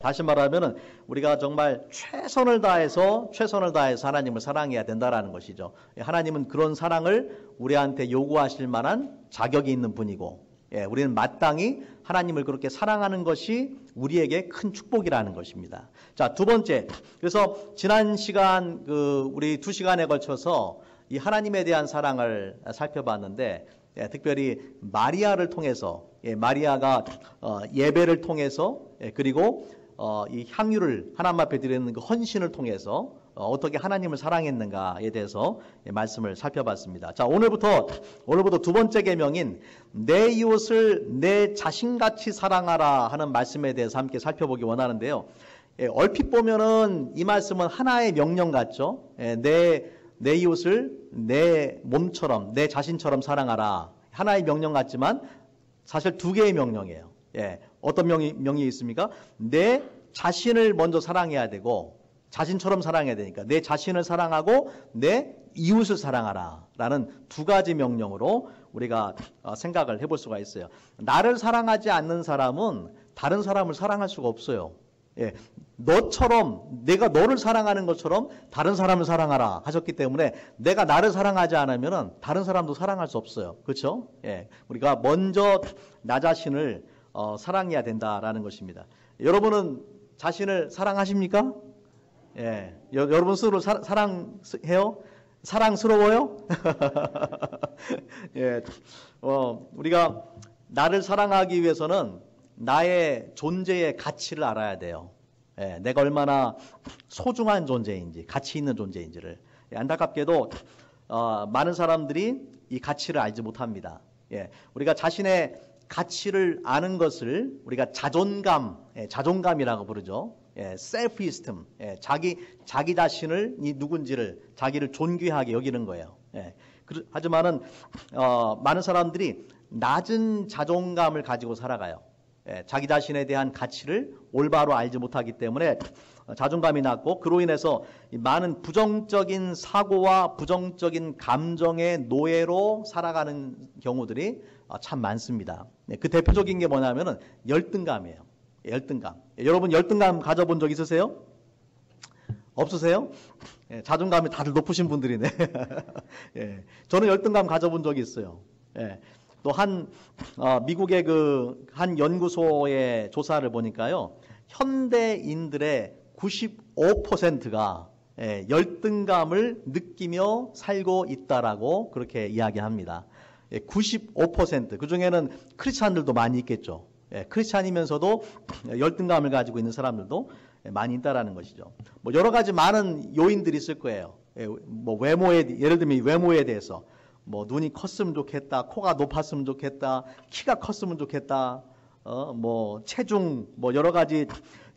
다시 말하면은 우리가 정말 최선을 다해서 하나님을 사랑해야 된다라는 것이죠. 하나님은 그런 사랑을 우리한테 요구하실 만한 자격이 있는 분이고, 우리는 마땅히 하나님을 그렇게 사랑하는 것이 우리에게 큰 축복이라는 것입니다. 자, 두 번째. 그래서 지난 시간 우리 2시간에 걸쳐서 이 하나님에 대한 사랑을 살펴봤는데, 특별히 마리아를 통해서, 마리아가 예배를 통해서, 그리고 이 향유를 하나님 앞에 드리는 그 헌신을 통해서 어떻게 하나님을 사랑했는가에 대해서 말씀을 살펴봤습니다. 자, 오늘부터 두 번째 계명인 내 이웃을 내 자신같이 사랑하라 하는 말씀에 대해서 함께 살펴보기 원하는데요. 얼핏 보면은 이 말씀은 하나의 명령 같죠. 내 이웃을 내 몸처럼, 내 자신처럼 사랑하라. 하나의 명령 같지만 사실 두 개의 명령이에요. 어떤 명령이 있습니까? 내 자신을 먼저 사랑해야 되고, 자신처럼 사랑해야 되니까 내 자신을 사랑하고 내 이웃을 사랑하라 라는 두 가지 명령으로 우리가 생각을 해볼 수가 있어요. 나를 사랑하지 않는 사람은 다른 사람을 사랑할 수가 없어요. 너처럼, 내가 너를 사랑하는 것처럼 다른 사람을 사랑하라 하셨기 때문에 내가 나를 사랑하지 않으면 다른 사람도 사랑할 수 없어요. 그렇죠? 우리가 먼저 나 자신을 사랑해야 된다라는 것입니다. 여러분은 자신을 사랑하십니까? 여러분 스스로 사랑해요? 사랑스러워요? 우리가 나를 사랑하기 위해서는 나의 존재의 가치를 알아야 돼요. 내가 얼마나 소중한 존재인지, 가치 있는 존재인지를. 안타깝게도 많은 사람들이 이 가치를 알지 못합니다. 우리가 자신의 가치를 아는 것을 우리가 자존감이라고 부르죠. self-esteem, 자기 자신을 이 누군지를, 자기를 존귀하게 여기는 거예요. 하지만은 많은 사람들이 낮은 자존감을 가지고 살아가요. 자기 자신에 대한 가치를 올바로 알지 못하기 때문에 자존감이 낮고, 그로 인해서 많은 부정적인 사고와 부정적인 감정의 노예로 살아가는 경우들이 참 많습니다. 그 대표적인 게 뭐냐면은 열등감이에요. 열등감. 여러분 열등감 가져본 적 있으세요? 없으세요? 자존감이 다들 높으신 분들이네. 저는 열등감 가져본 적이 있어요. 또 미국의 한 연구소의 조사를 보니까요, 현대인들의 95%가 열등감을 느끼며 살고 있다라고 그렇게 이야기합니다. 95%. 그 중에는 크리스찬들도 많이 있겠죠. 크리스찬이면서도 열등감을 가지고 있는 사람들도 많이 있다라는 것이죠. 뭐 여러 가지 많은 요인들이 있을 거예요. 뭐 예를 들면 외모에 대해서, 뭐 눈이 컸으면 좋겠다, 코가 높았으면 좋겠다, 키가 컸으면 좋겠다, 뭐 체중, 뭐 여러 가지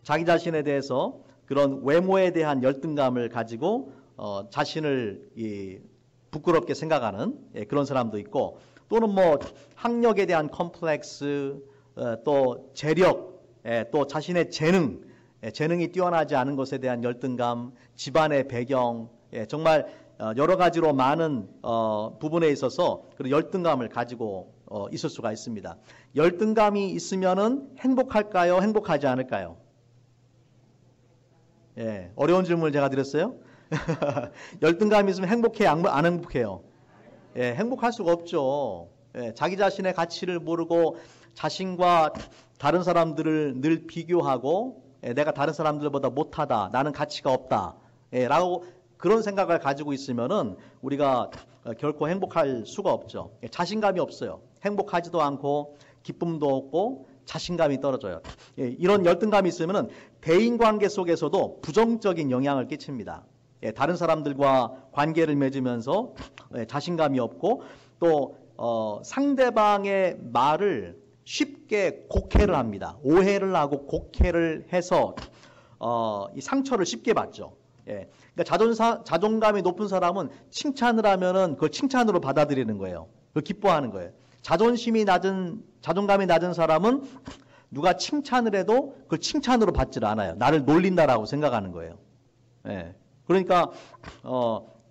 자기 자신에 대해서 그런 외모에 대한 열등감을 가지고 자신을 부끄럽게 생각하는 그런 사람도 있고, 또는 뭐 학력에 대한 컴플렉스, 또 재력, 또 자신의 재능이 뛰어나지 않은 것에 대한 열등감, 집안의 배경, 정말 여러 가지로 많은 부분에 있어서 그런 열등감을 가지고 있을 수가 있습니다. 열등감이 있으면은 행복할까요? 행복하지 않을까요? 어려운 질문을 제가 드렸어요. 열등감이 있으면 행복해요? 안 행복해요? 행복할 수가 없죠. 자기 자신의 가치를 모르고 자신과 다른 사람들을 늘 비교하고, 내가 다른 사람들보다 못하다, 나는 가치가 없다, 라고 그런 생각을 가지고 있으면은 우리가 결코 행복할 수가 없죠. 자신감이 없어요. 행복하지도 않고 기쁨도 없고 자신감이 떨어져요. 이런 열등감이 있으면은 대인관계 속에서도 부정적인 영향을 끼칩니다. 다른 사람들과 관계를 맺으면서 자신감이 없고, 또 상대방의 말을 쉽게 곡해를 합니다. 오해를 하고 곡해를 해서 이 상처를 쉽게 받죠. 그러니까 자존감이 높은 사람은 칭찬을 하면은 그걸 칭찬으로 받아들이는 거예요. 그걸 기뻐하는 거예요. 자존감이 낮은 사람은 누가 칭찬을 해도 그걸 칭찬으로 받질 않아요. 나를 놀린다라고 생각하는 거예요. 그러니까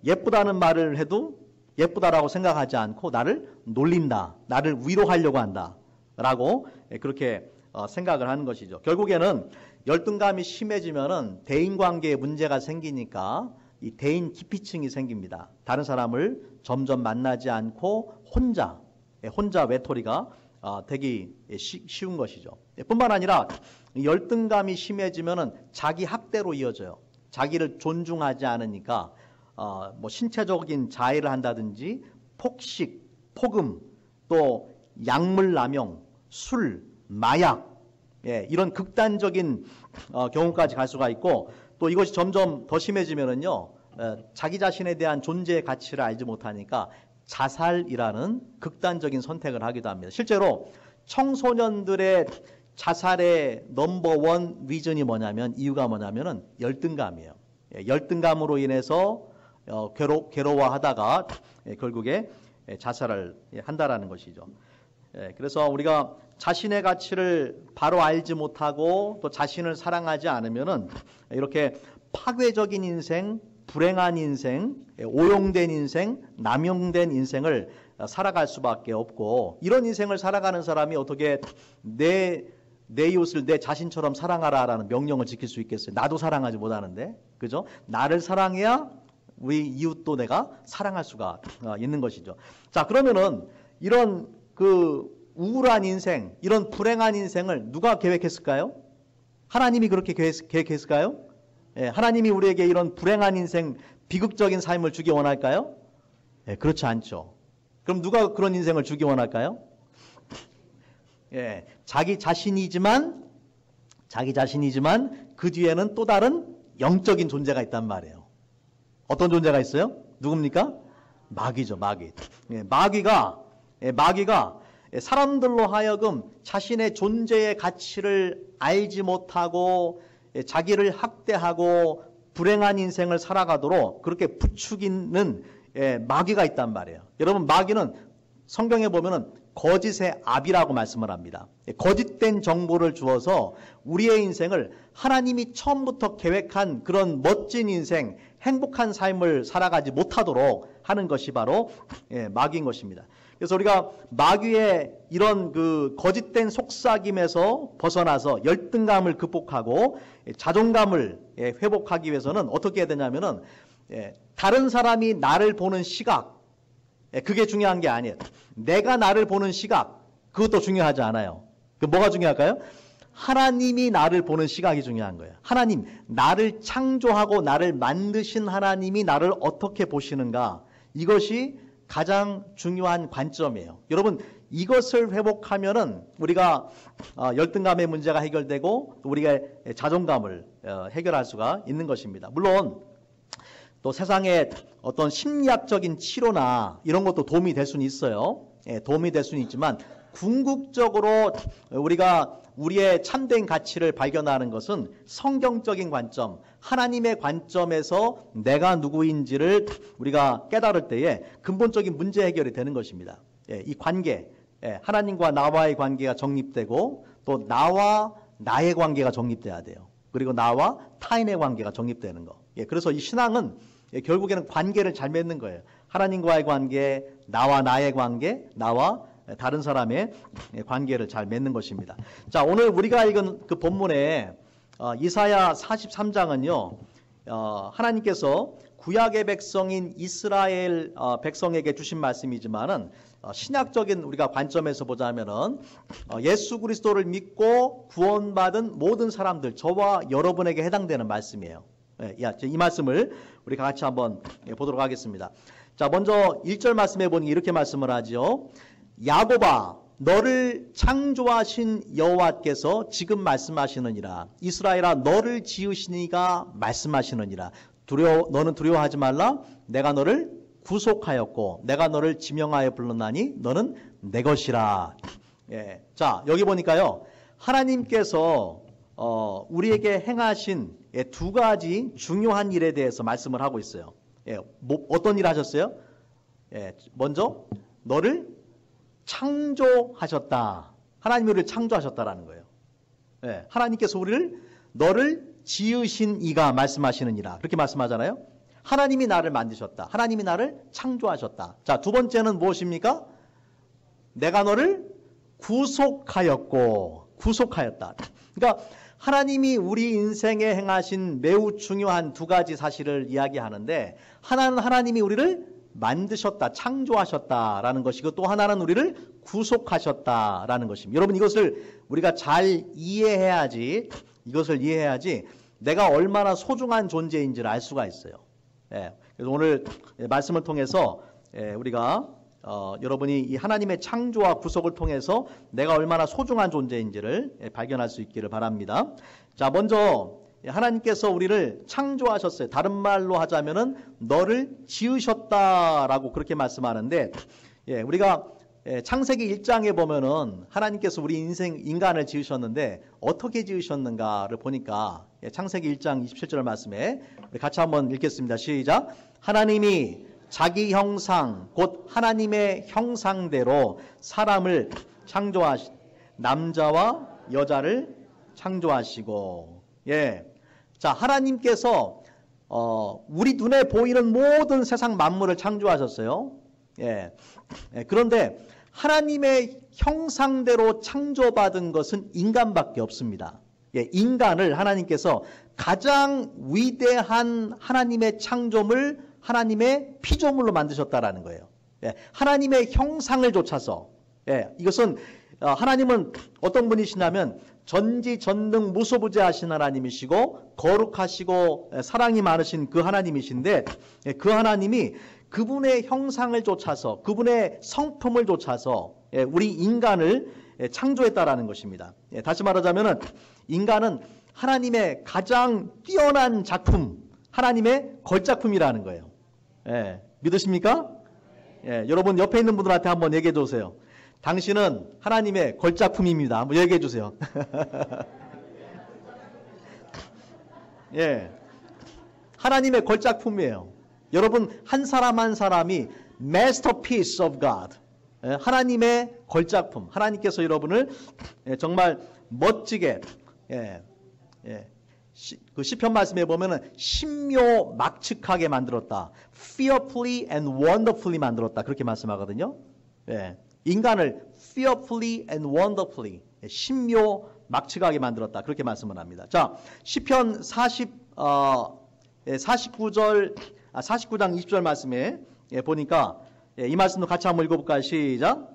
예쁘다는 말을 해도 예쁘다라고 생각하지 않고 나를 놀린다, 나를 위로하려고 한다라고 그렇게 생각을 하는 것이죠. 결국에는 열등감이 심해지면은 대인관계에 문제가 생기니까 이 대인 기피증이 생깁니다. 다른 사람을 점점 만나지 않고 혼자 외톨이가 되기 쉬운 것이죠. 뿐만 아니라 열등감이 심해지면은 자기 학대로 이어져요. 자기를 존중하지 않으니까 뭐 신체적인 자해를 한다든지 폭식, 폭음, 또 약물 남용, 술, 마약, 이런 극단적인 경우까지 갈 수가 있고, 또 이것이 점점 더 심해지면은요, 자기 자신에 대한 존재의 가치를 알지 못하니까 자살이라는 극단적인 선택을 하기도 합니다. 실제로 청소년들의 자살의 넘버원 리전이 뭐냐면, 이유가 뭐냐면은 열등감이에요. 열등감으로 인해서 괴로워하다가 결국에 자살을 한다라는 것이죠. 그래서 우리가 자신의 가치를 바로 알지 못하고 또 자신을 사랑하지 않으면은 이렇게 파괴적인 인생, 불행한 인생, 오용된 인생, 남용된 인생을 살아갈 수밖에 없고, 이런 인생을 살아가는 사람이 어떻게 내 이웃을 내 자신처럼 사랑하라라는 명령을 지킬 수 있겠어요? 나도 사랑하지 못하는데, 그죠? 나를 사랑해야 우리 이웃도 내가 사랑할 수가 있는 것이죠. 자, 그러면은 이런 그 우울한 인생, 이런 불행한 인생을 누가 계획했을까요? 하나님이 그렇게 계획했을까요? 하나님이 우리에게 이런 불행한 인생, 비극적인 삶을 주기 원할까요? 그렇지 않죠. 그럼 누가 그런 인생을 주기 원할까요? 자기 자신이지만 그 뒤에는 또 다른 영적인 존재가 있단 말이에요. 어떤 존재가 있어요? 누굽니까? 마귀죠, 마귀. 마귀가 사람들로 하여금 자신의 존재의 가치를 알지 못하고 자기를 학대하고 불행한 인생을 살아가도록 그렇게 부추기는 마귀가 있단 말이에요. 여러분, 마귀는 성경에 보면은 거짓의 압이라고 말씀을 합니다. 거짓된 정보를 주어서 우리의 인생을 하나님이 처음부터 계획한 그런 멋진 인생, 행복한 삶을 살아가지 못하도록 하는 것이 바로 마귀인 것입니다. 그래서 우리가 마귀의 이런 그 거짓된 속삭임에서 벗어나서 열등감을 극복하고 자존감을 회복하기 위해서는 어떻게 해야 되냐면은 다른 사람이 나를 보는 시각, 그게 중요한 게 아니에요. 내가 나를 보는 시각, 그것도 중요하지 않아요. 그 뭐가 중요할까요? 하나님이 나를 보는 시각이 중요한 거예요. 하나님, 나를 창조하고 나를 만드신 하나님이 나를 어떻게 보시는가, 이것이 가장 중요한 관점이에요. 여러분, 이것을 회복하면은 우리가 열등감의 문제가 해결되고 또 우리가 자존감을 해결할 수가 있는 것입니다. 물론 또 세상에 어떤 심리학적인 치료나 이런 것도 도움이 될 수는 있어요. 도움이 될 수는 있지만 궁극적으로 우리가 우리의 참된 가치를 발견하는 것은 성경적인 관점, 하나님의 관점에서 내가 누구인지를 우리가 깨달을 때에 근본적인 문제 해결이 되는 것입니다. 이 관계, 하나님과 나와의 관계가 정립되고 또 나와 나의 관계가 정립돼야 돼요. 그리고 나와 타인의 관계가 정립되는 거. 그래서 이 신앙은 결국에는 관계를 잘 맺는 거예요. 하나님과의 관계, 나와 나의 관계, 나와 다른 사람의 관계를 잘 맺는 것입니다. 자, 오늘 우리가 읽은 그 본문에 이사야 43장은요, 하나님께서 구약의 백성인 이스라엘 백성에게 주신 말씀이지만은 신약적인 우리가 관점에서 보자면은 예수 그리스도를 믿고 구원받은 모든 사람들, 저와 여러분에게 해당되는 말씀이에요. 이 말씀을 우리 같이 한번 보도록 하겠습니다. 자, 먼저 1절 말씀에 보니 이렇게 말씀을 하죠. 야곱아, 너를 창조하신 여호와께서 지금 말씀하시느니라. 이스라엘아, 너를 지으신 이가 말씀하시느니라. 너는 두려워하지 말라. 내가 너를 구속하였고 내가 너를 지명하여 불렀나니 너는 내 것이라. 자, 여기 보니까요, 하나님께서 우리에게 행하신 두 가지 중요한 일에 대해서 말씀을 하고 있어요. 어떤 일 하셨어요? 먼저 너를 창조하셨다. 하나님이 우리를 창조하셨다라는 거예요. 하나님께서 너를 지으신 이가 말씀하시느니라. 그렇게 말씀하잖아요. 하나님이 나를 만드셨다. 하나님이 나를 창조하셨다. 자, 두 번째는 무엇입니까? 내가 너를 구속하였다. 그러니까 하나님이 우리 인생에 행하신 매우 중요한 두 가지 사실을 이야기하는데, 하나는 하나님이 우리를 만드셨다, 창조하셨다라는 것이고, 또 하나는 우리를 구속하셨다라는 것입니다. 여러분, 이것을 우리가 잘 이해해야지, 이것을 이해해야지 내가 얼마나 소중한 존재인지를 알 수가 있어요. 그래서 오늘 말씀을 통해서 우리가 여러분이 이 하나님의 창조와 구속을 통해서 내가 얼마나 소중한 존재인지를 발견할 수 있기를 바랍니다. 자, 먼저 하나님께서 우리를 창조하셨어요. 다른 말로 하자면은 너를 지으셨다라고 그렇게 말씀하는데, 우리가 창세기 1장에 보면은 하나님께서 우리 인간을 지으셨는데 어떻게 지으셨는가를 보니까, 창세기 1장 27절 말씀에 우리 같이 한번 읽겠습니다. 시작. 하나님이 자기 형상 곧 하나님의 형상대로 사람을 창조하시, 남자와 여자를 창조하시고. 자, 하나님께서 우리 눈에 보이는 모든 세상 만물을 창조하셨어요. 그런데 하나님의 형상대로 창조받은 것은 인간밖에 없습니다. 인간을 하나님께서 가장 위대한 하나님의 창조물, 하나님의 피조물로 만드셨다라는 거예요. 하나님의 형상을 좇아서. 이것은 하나님은 어떤 분이시냐면 전지전능 무소부재하신 하나님이시고 거룩하시고 사랑이 많으신 그 하나님이신데, 그 하나님이 그분의 형상을 좇아서, 그분의 성품을 좇아서 우리 인간을 창조했다라는 것입니다. 다시 말하자면 인간은 하나님의 가장 뛰어난 작품, 하나님의 걸작품이라는 거예요. 믿으십니까? 여러분 옆에 있는 분들한테 한번 얘기해 주세요. 당신은 하나님의 걸작품입니다. 한번 얘기해 주세요. 하나님의 걸작품이에요. 여러분, 한 사람 한 사람이 masterpiece of God, 하나님의 걸작품. 하나님께서 여러분을 정말 멋지게, 그 시편 말씀에 보면은 신묘막측하게 만들었다, fearfully and wonderfully 만들었다, 그렇게 말씀하거든요. 인간을 fearfully and wonderfully, 신묘막측하게 만들었다, 그렇게 말씀을 합니다. 자, 시편 49장 20절 말씀에 보니까 이 말씀도 같이 한번 읽어볼까요? 시작.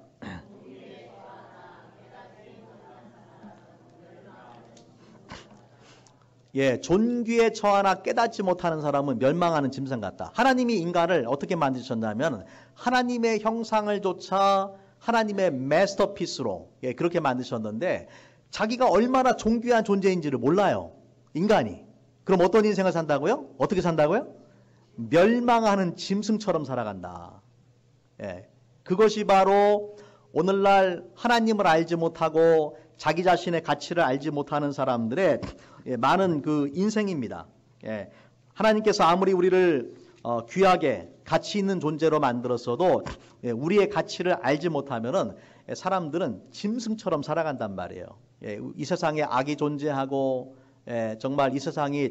존귀에 처하나 깨닫지 못하는 사람은 멸망하는 짐승 같다. 하나님이 인간을 어떻게 만드셨냐면 하나님의 형상을 좇아 하나님의 마스터피스로 그렇게 만드셨는데, 자기가 얼마나 존귀한 존재인지를 몰라요, 인간이. 그럼 어떤 인생을 산다고요? 어떻게 산다고요? 멸망하는 짐승처럼 살아간다. 그것이 바로 오늘날 하나님을 알지 못하고 자기 자신의 가치를 알지 못하는 사람들의 많은 그 인생입니다. 하나님께서 아무리 우리를 귀하게 가치 있는 존재로 만들었어도 우리의 가치를 알지 못하면은 사람들은 짐승처럼 살아간단 말이에요. 이 세상에 악이 존재하고 정말 이 세상이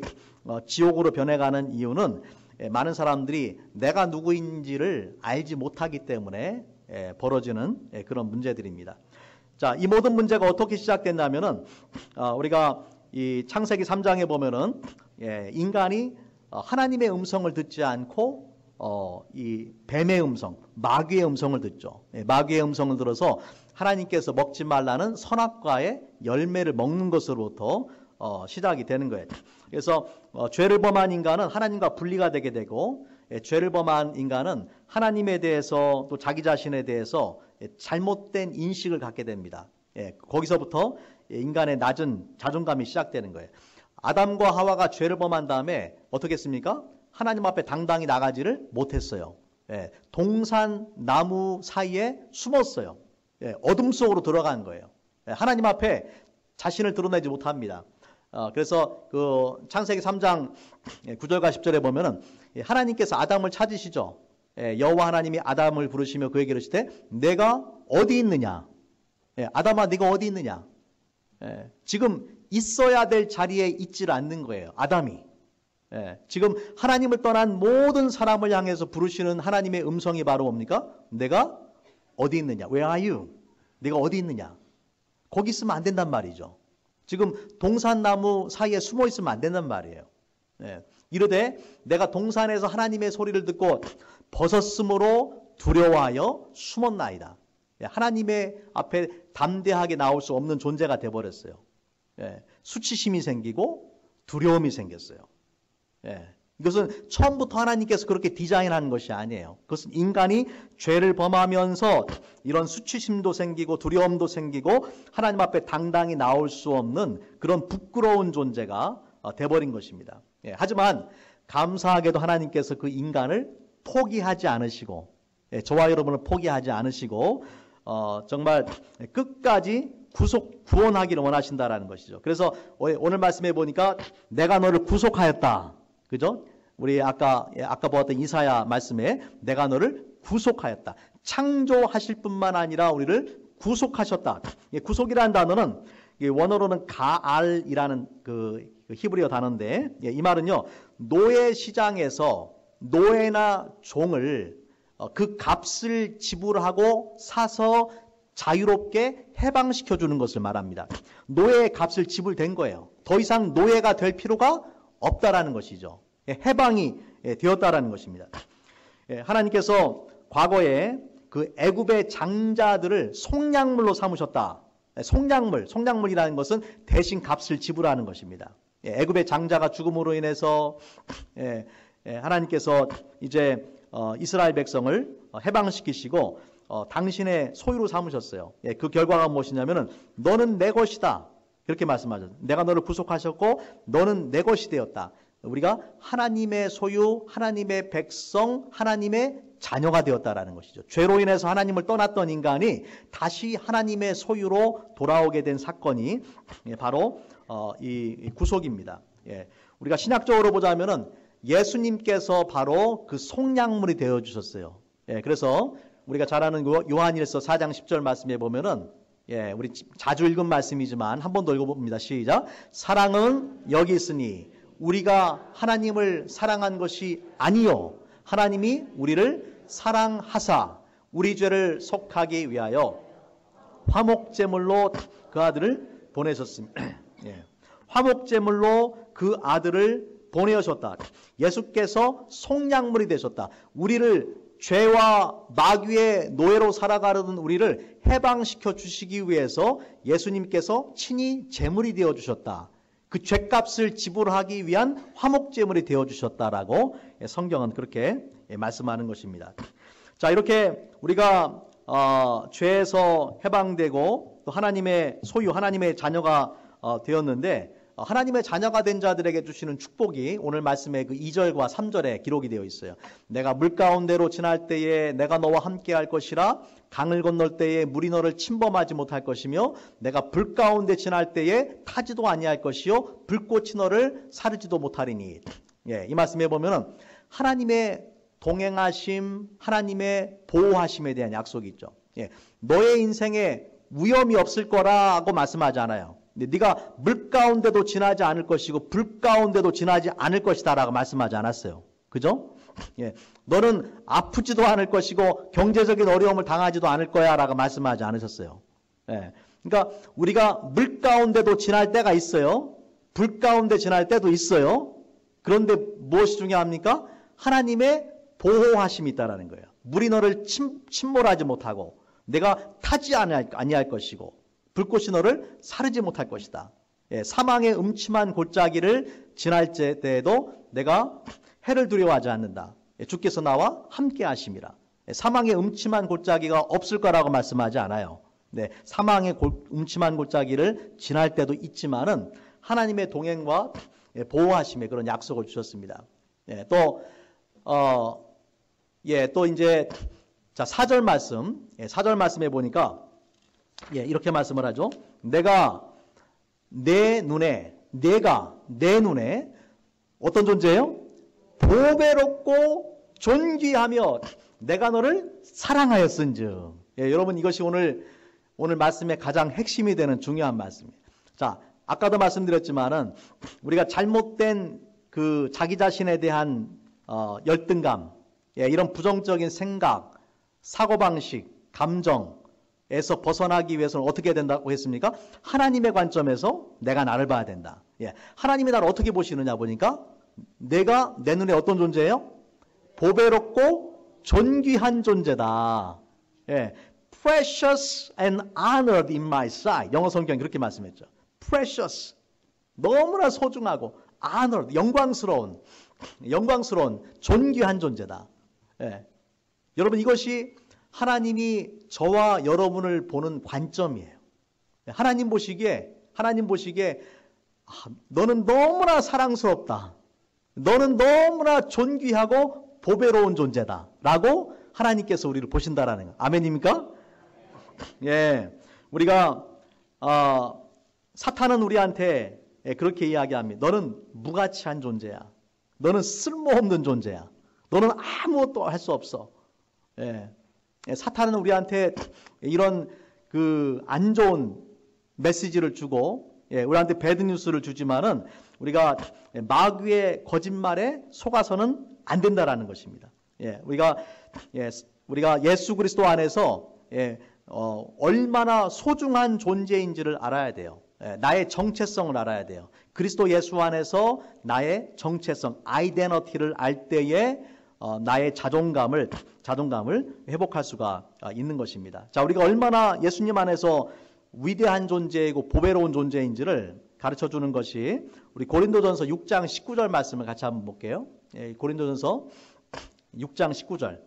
지옥으로 변해가는 이유는 많은 사람들이 내가 누구인지를 알지 못하기 때문에 벌어지는 그런 문제들입니다. 자, 이 모든 문제가 어떻게 시작됐냐면은 우리가 이 창세기 3장에 보면은 인간이 하나님의 음성을 듣지 않고 이 뱀의 음성, 마귀의 음성을 듣죠. 마귀의 음성을 들어서 하나님께서 먹지 말라는 선악과의 열매를 먹는 것으로부터 시작이 되는 거예요. 그래서 죄를 범한 인간은 하나님과 분리가 되게 되고, 죄를 범한 인간은 하나님에 대해서 또 자기 자신에 대해서 잘못된 인식을 갖게 됩니다. 거기서부터 인간의 낮은 자존감이 시작되는 거예요. 아담과 하와가 죄를 범한 다음에 어떻게 했습니까? 하나님 앞에 당당히 나가지를 못했어요. 동산 나무 사이에 숨었어요. 어둠 속으로 들어간 거예요. 하나님 앞에 자신을 드러내지 못합니다. 그래서 그 창세기 3장 9절과 10절에 보면은 하나님께서 아담을 찾으시죠. 여호와 하나님이 아담을 부르시며 그에게 이르시되 내가 어디 있느냐? 아담아, 네가 어디 있느냐? 지금 있어야 될 자리에 있질 않는 거예요, 아담이. 지금 하나님을 떠난 모든 사람을 향해서 부르시는 하나님의 음성이 바로 뭡니까? 내가 어디 있느냐? Where are you? 네가 어디 있느냐? 거기 있으면 안 된단 말이죠. 지금 동산나무 사이에 숨어 있으면 안 된단 말이에요. 예. 이르되 내가 동산에서 하나님의 소리를 듣고 벗었으므로 두려워하여 숨었나이다. 예. 하나님의 앞에 담대하게 나올 수 없는 존재가 되어버렸어요. 예. 수치심이 생기고 두려움이 생겼어요. 예. 이것은 처음부터 하나님께서 그렇게 디자인한 것이 아니에요. 그것은 인간이 죄를 범하면서 이런 수치심도 생기고 두려움도 생기고 하나님 앞에 당당히 나올 수 없는 그런 부끄러운 존재가 돼버린 것입니다. 예, 하지만 감사하게도 하나님께서 그 인간을 포기하지 않으시고, 예, 저와 여러분을 포기하지 않으시고 정말 끝까지 구원하기를 원하신다라는 것이죠. 그래서 오늘 말씀해 보니까 내가 너를 구속하였다. 그죠? 우리 아까 보았던 이사야 말씀에 내가 너를 구속하였다. 창조하실 뿐만 아니라 우리를 구속하셨다. 구속이라는 단어는 원어로는 가알이라는 그 히브리어 단어인데, 이 말은요, 노예 시장에서 노예나 종을 그 값을 지불하고 사서 자유롭게 해방시켜 주는 것을 말합니다. 노예의 값을 지불된 거예요. 더 이상 노예가 될 필요가 없다라는 것이죠. 해방이 되었다라는 것입니다. 하나님께서 과거에 그 애굽의 장자들을 속량물로 삼으셨다. 속량물이라는 것은 대신 값을 지불하는 것입니다. 애굽의 장자가 죽음으로 인해서 하나님께서 이제 이스라엘 백성을 해방시키시고 당신의 소유로 삼으셨어요. 그 결과가 무엇이냐면은 너는 내 것이다. 그렇게 말씀하셨어요. 내가 너를 구속하셨고 너는 내 것이 되었다. 우리가 하나님의 소유, 하나님의 백성, 하나님의 자녀가 되었다라는 것이죠. 죄로 인해서 하나님을 떠났던 인간이 다시 하나님의 소유로 돌아오게 된 사건이 바로 이 구속입니다. 우리가 신학적으로 보자면은 예수님께서 바로 그 속량물이 되어 주셨어요. 그래서 우리가 잘 아는 요한일서 4장 10절 말씀에 보면은 우리 자주 읽은 말씀이지만 한 번 더 읽어봅니다. 시작. 사랑은 여기 있으니 우리가 하나님을 사랑한 것이 아니요 하나님이 우리를 사랑하사 우리 죄를 속하기 위하여 화목제물로 그 아들을 보내셨습니다. 화목제물로 그 아들을 보내셨다. 예수께서 속량물이 되셨다. 우리를 죄와 마귀의 노예로 살아가려던 우리를 해방시켜 주시기 위해서 예수님께서 친히 제물이 되어 주셨다. 그 죄값을 지불하기 위한 화목제물이 되어 주셨다라고 성경은 그렇게 말씀하는 것입니다. 자, 이렇게 우리가 죄에서 해방되고 또 하나님의 소유, 하나님의 자녀가 되었는데 하나님의 자녀가 된 자들에게 주시는 축복이 오늘 말씀의 그 2절과 3절에 기록이 되어 있어요. 내가 물 가운데로 지날 때에 내가 너와 함께 할 것이라 강을 건널 때에 물이 너를 침범하지 못할 것이며 내가 불 가운데 지날 때에 타지도 아니할 것이요 불꽃이 너를 사르지도 못하리니. 이 말씀에 보면은 하나님의 동행하심, 하나님의 보호하심에 대한 약속이 있죠. 너의 인생에 위험이 없을 거라고 말씀하지 않아요. 네가 물 가운데도 지나지 않을 것이고 불 가운데도 지나지 않을 것이다 라고 말씀하지 않았어요. 그죠? 너는 아프지도 않을 것이고 경제적인 어려움을 당하지도 않을 거야 라고 말씀하지 않으셨어요. 그러니까 우리가 물 가운데도 지날 때가 있어요. 불 가운데 지날 때도 있어요. 그런데 무엇이 중요합니까? 하나님의 보호하심이 있다는 거예요. 물이 너를 침몰하지 못하고 내가 타지 아니할 것이고 불꽃이 너를 사르지 못할 것이다. 사망의 음침한 골짜기를 지날 때에도 내가 해를 두려워하지 않는다. 주께서 나와 함께 하심이라. 사망의 음침한 골짜기가 없을 거라고 말씀하지 않아요. 사망의 음침한 골짜기를 지날 때도 있지만은 하나님의 동행과 보호하심의 그런 약속을 주셨습니다. 또 이제 자 4절 말씀, 4절 말씀에 보니까 이렇게 말씀을 하죠. 내가 내 눈에 어떤 존재예요? 보배롭고 존귀하며 내가 너를 사랑하였은즉. 여러분 이것이 오늘 말씀의 가장 핵심이 되는 중요한 말씀이에요. 자, 아까도 말씀드렸지만은 우리가 잘못된 그 자기 자신에 대한 열등감, 이런 부정적인 생각, 사고방식, 감정, 에서 벗어나기 위해서는 어떻게 해야 된다고 했습니까? 하나님의 관점에서 내가 나를 봐야 된다. 예. 하나님이 나를 어떻게 보시느냐 보니까 내가 내 눈에 어떤 존재예요? 보배롭고 존귀한 존재다. 예. Precious and honored in my sight. 영어 성경이 그렇게 말씀했죠. Precious. 너무나 소중하고 honored. 영광스러운 존귀한 존재다. 예. 여러분 이것이 하나님이 저와 여러분을 보는 관점이에요. 하나님 보시기에 너는 너무나 사랑스럽다. 너는 너무나 존귀하고 보배로운 존재다. 라고 하나님께서 우리를 보신다라는 거. 아멘입니까? 예. 우리가 사탄은 우리한테 그렇게 이야기합니다. 너는 무가치한 존재야. 너는 쓸모없는 존재야. 너는 아무것도 할 수 없어. 예. 사탄은 우리한테 이런 그 안 좋은 메시지를 주고 우리한테 배드 뉴스를 주지만은 우리가 마귀의 거짓말에 속아서는 안 된다라는 것입니다. 우리가 예수 그리스도 안에서 얼마나 소중한 존재인지를 알아야 돼요. 나의 정체성을 알아야 돼요. 그리스도 예수 안에서 나의 정체성, 아이덴티티를 알 때에 나의 자존감을 회복할 수가 있는 것입니다. 자, 우리가 얼마나 예수님 안에서 위대한 존재이고 보배로운 존재인지를 가르쳐 주는 것이 우리 고린도전서 6장 19절 말씀을 같이 한번 볼게요. 고린도전서 6장 19절.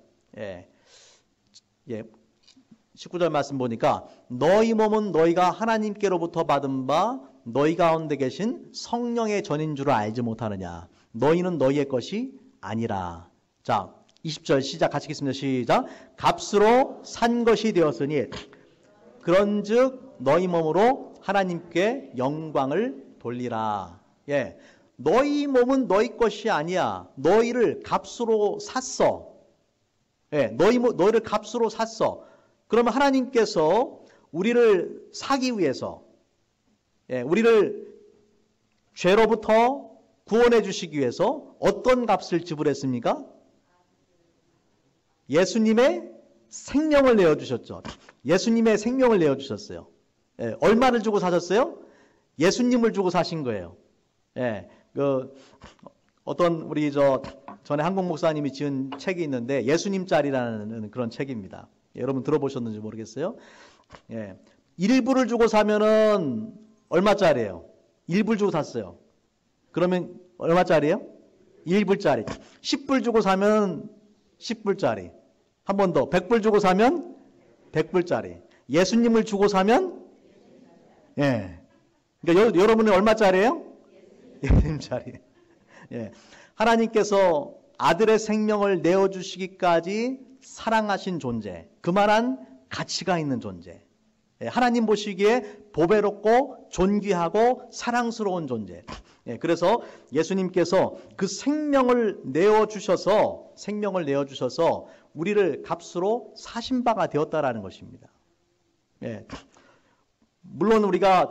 19절 말씀 보니까 너희 몸은 너희가 하나님께로부터 받은 바 너희 가운데 계신 성령의 전인 줄을 알지 못하느냐. 너희는 너희의 것이 아니라. 자, 20절 시작 같이 읽겠습니다. 시작. 값으로 산 것이 되었으니 그런즉 너희 몸으로 하나님께 영광을 돌리라. 너희 몸은 너희 것이 아니야. 너희를 값으로 샀어. 너희를 값으로 샀어. 그러면 하나님께서 우리를 사기 위해서, 우리를 죄로부터 구원해 주시기 위해서 어떤 값을 지불했습니까? 예수님의 생명을 내어주셨죠. 예수님의 생명을 내어주셨어요. 얼마를 주고 사셨어요? 예수님을 주고 사신 거예요. 어떤 우리 전에 한국 목사님이 지은 책이 있는데 예수님짜리라는 그런 책입니다. 여러분 들어보셨는지 모르겠어요. 일부를 주고 사면은 얼마짜리예요? 1불 주고 샀어요. 그러면 얼마짜리예요? 1불짜리. 10불 주고 사면 10불짜리. 한 번 더. 100불 주고 사면 100불짜리. 예수님을 주고 사면 그러니까 여러분은 얼마짜리예요? 예수님짜리. 하나님께서 아들의 생명을 내어주시기까지 사랑하신 존재. 그만한 가치가 있는 존재. 하나님 보시기에 보배롭고 존귀하고 사랑스러운 존재. 그래서 예수님께서 그 생명을 내어주셔서 우리를 값으로 사신 바가 되었다라는 것입니다. 물론 우리가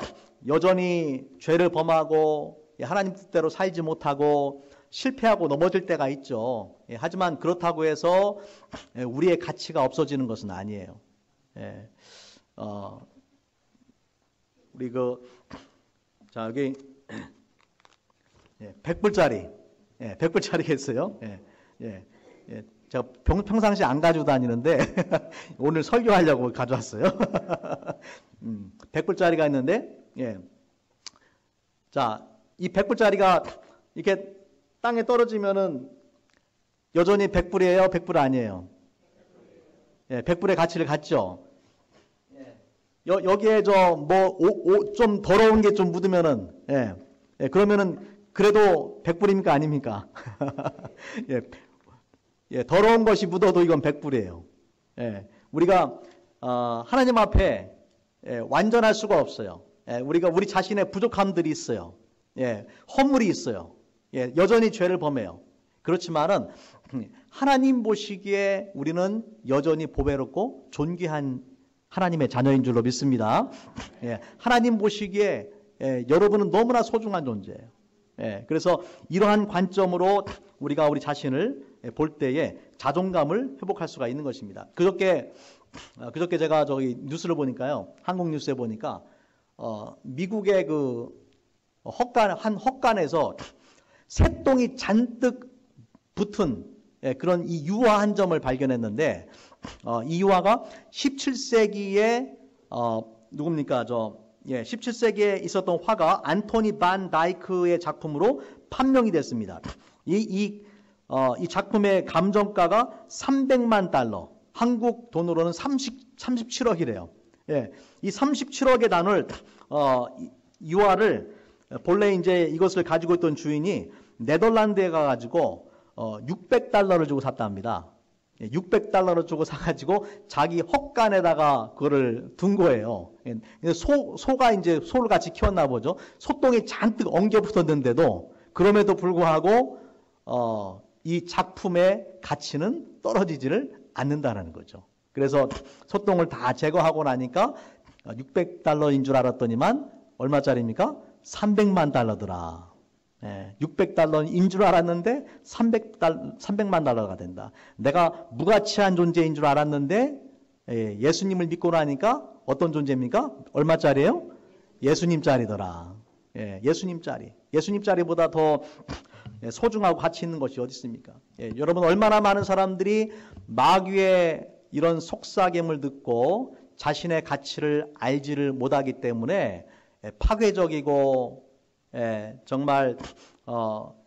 여전히 죄를 범하고 하나님 뜻대로 살지 못하고 실패하고 넘어질 때가 있죠. 하지만 그렇다고 해서 우리의 가치가 없어지는 것은 아니에요. 우리 자 여기 100불짜리 100불짜리가 있어요. 제가 평상시 안 가지고 다니는데 오늘 설교하려고 가져왔어요. 100불짜리가 있는데 자, 이 100불짜리가 이렇게 땅에 떨어지면은 여전히 100불이에요? 100불 아니에요? 100불의 가치를 갖죠. 여기에 좀 더러운 게 좀 묻으면은 그러면은 그래도 100불입니까 아닙니까? 더러운 것이 묻어도 이건 100불이에요. 우리가 하나님 앞에 완전할 수가 없어요. 우리 자신의 부족함들이 있어요. 허물이 있어요. 여전히 죄를 범해요. 그렇지만은 하나님 보시기에 우리는 여전히 보배롭고 존귀한 하나님의 자녀인 줄로 믿습니다. 하나님 보시기에 여러분은 너무나 소중한 존재예요. 그래서 이러한 관점으로 우리가 우리 자신을 볼 때에 자존감을 회복할 수가 있는 것입니다. 그저께 그저께 제가 저기 뉴스를 보니까요, 한국 뉴스에 보니까 미국의 그 한 헛간에서 새똥이 잔뜩 붙은 그런 이 유화 한 점을 발견했는데, 이 유화가 17세기에 누굽니까? 17세기에 있었던 화가 안토니 반 다이크의 작품으로 판명이 됐습니다. 이 작품의 감정가가 300만 달러, 한국 돈으로는 37억이래요. 예, 이 37억의 단을 유화를 본래 이제 이것을 가지고 있던 주인이 네덜란드에 가가지고 600달러를 주고 샀답니다. 600달러를 주고 사가지고 자기 헛간에다가 그거를 둔 거예요. 소가 이제 소를 같이 키웠나 보죠. 소똥이 잔뜩 엉겨 붙었는데도 그럼에도 불구하고 이 작품의 가치는 떨어지지를 않는다는 거죠. 그래서 소똥을 다 제거하고 나니까 600달러인 줄 알았더니만 얼마짜리입니까? 300만 달러더라. 600달러인 줄 알았는데 300만 달러가 된다. 내가 무가치한 존재인 줄 알았는데 예수님을 믿고 나니까 어떤 존재입니까? 얼마짜리예요? 예수님짜리더라. 예수님짜리. 예수님짜리보다 더 소중하고 가치 있는 것이 어디 있습니까? 여러분, 얼마나 많은 사람들이 마귀의 이런 속삭임을 듣고 자신의 가치를 알지를 못하기 때문에 파괴적이고 정말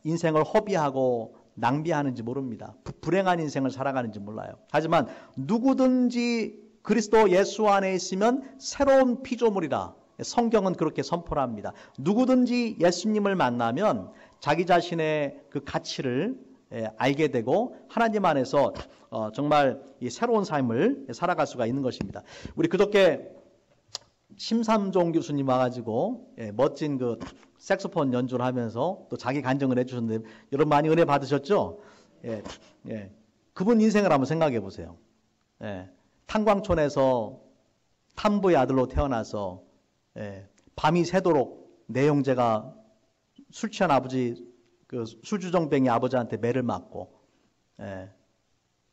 인생을 허비하고 낭비하는지 모릅니다. 불행한 인생을 살아가는지 몰라요. 하지만 누구든지 그리스도 예수 안에 있으면 새로운 피조물이라 성경은 그렇게 선포를 합니다. 누구든지 예수님을 만나면 자기 자신의 그 가치를 알게 되고 하나님 안에서 정말 이 새로운 삶을 살아갈 수가 있는 것입니다. 우리 그저께 심삼종 교수님 와가지고 멋진 그 색소폰 연주를 하면서 또 자기 간증을 해주셨는데 여러분 많이 은혜 받으셨죠? 그분 인생을 한번 생각해 보세요. 탄광촌에서 탐부의 아들로 태어나서 밤이 새도록 내 형제가 술 취한 아버지, 그 술주정뱅이 아버지한테 매를 맞고,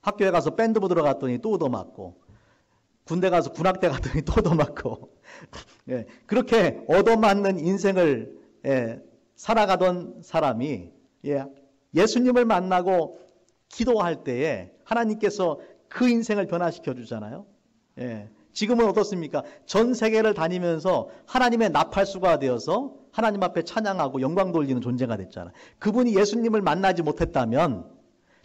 학교에 가서 밴드부 들어갔더니 또 얻어맞고, 군대 가서 군악대 갔더니 또 얻어맞고, 그렇게 얻어맞는 인생을 살아가던 사람이 예수님을 만나고 기도할 때에 하나님께서 그 인생을 변화시켜 주잖아요. 지금은 어떻습니까? 전 세계를 다니면서 하나님의 나팔수가 되어서 하나님 앞에 찬양하고 영광 돌리는 존재가 됐잖아요. 그분이 예수님을 만나지 못했다면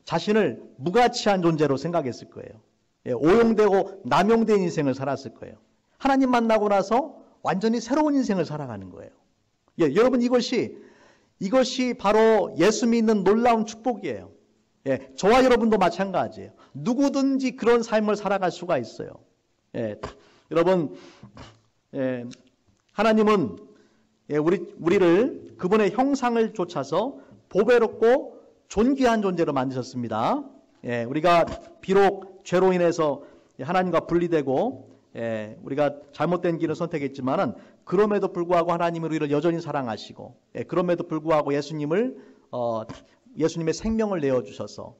자신을 무가치한 존재로 생각했을 거예요. 오용되고 남용된 인생을 살았을 거예요. 하나님 만나고 나서 완전히 새로운 인생을 살아가는 거예요. 여러분, 이것이 바로 예수 믿는 놀라운 축복이에요. 저와 여러분도 마찬가지예요. 누구든지 그런 삶을 살아갈 수가 있어요. 여러분, 하나님은 우리를 그분의 형상을 좇아서 보배롭고 존귀한 존재로 만드셨습니다. 우리가 비록 죄로 인해서 하나님과 분리되고 우리가 잘못된 길을 선택했지만은 그럼에도 불구하고 하나님은 우리를 여전히 사랑하시고 그럼에도 불구하고 예수님의 생명을 내어주셔서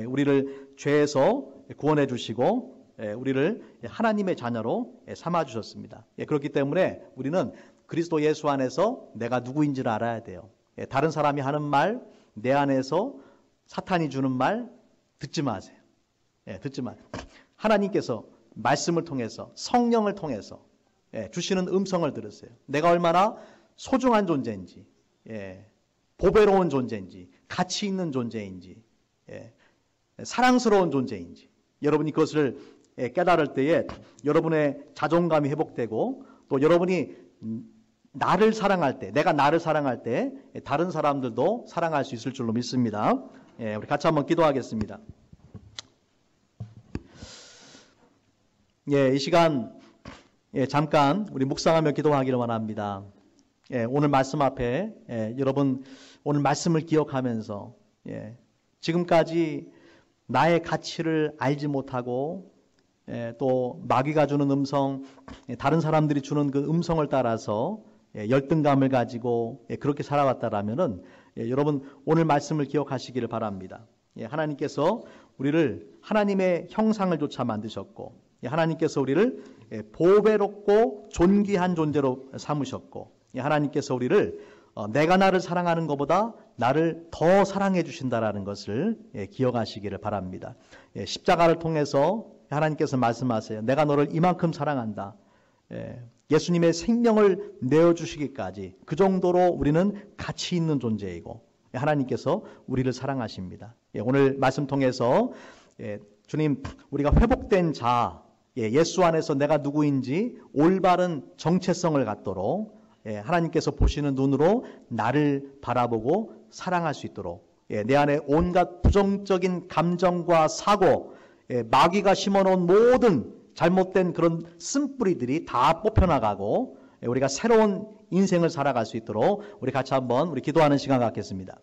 우리를 죄에서 구원해 주시고 우리를 하나님의 자녀로 삼아주셨습니다. 그렇기 때문에 우리는 그리스도 예수 안에서 내가 누구인지를 알아야 돼요. 다른 사람이 하는 말, 내 안에서 사탄이 주는 말 듣지 마세요. 듣지 마세요. 하나님께서 말씀을 통해서 성령을 통해서 주시는 음성을 들으세요. 내가 얼마나 소중한 존재인지, 보배로운 존재인지, 가치 있는 존재인지, 사랑스러운 존재인지 여러분이 그것을 깨달을 때에 여러분의 자존감이 회복되고 또 여러분이 나를 사랑할 때, 내가 나를 사랑할 때 다른 사람들도 사랑할 수 있을 줄로 믿습니다. 우리 같이 한번 기도하겠습니다. 이 시간 잠깐 우리 묵상하며 기도하기를 원합니다. 오늘 말씀 앞에 여러분 오늘 말씀을 기억하면서 지금까지 나의 가치를 알지 못하고 또 마귀가 주는 음성, 다른 사람들이 주는 그 음성을 따라서 열등감을 가지고 그렇게 살아왔다라면은 여러분 오늘 말씀을 기억하시기를 바랍니다. 하나님께서 우리를 하나님의 형상을 조차 만드셨고 하나님께서 우리를 보배롭고 존귀한 존재로 삼으셨고, 하나님께서 우리를 내가 나를 사랑하는 것보다 나를 더 사랑해 주신다라는 것을 기억하시기를 바랍니다. 십자가를 통해서 하나님께서 말씀하세요. 내가 너를 이만큼 사랑한다. 예수님의 생명을 내어주시기까지 그 정도로 우리는 가치 있는 존재이고 하나님께서 우리를 사랑하십니다. 오늘 말씀 통해서 주님, 우리가 회복된 자, 예수 안에서 내가 누구인지 올바른 정체성을 갖도록 하나님께서 보시는 눈으로 나를 바라보고 사랑할 수 있도록 내 안에 온갖 부정적인 감정과 사고, 마귀가 심어놓은 모든 잘못된 그런 쓴뿌리들이 다 뽑혀나가고 우리가 새로운 인생을 살아갈 수 있도록 우리 같이 한번 우리 기도하는 시간 갖겠습니다.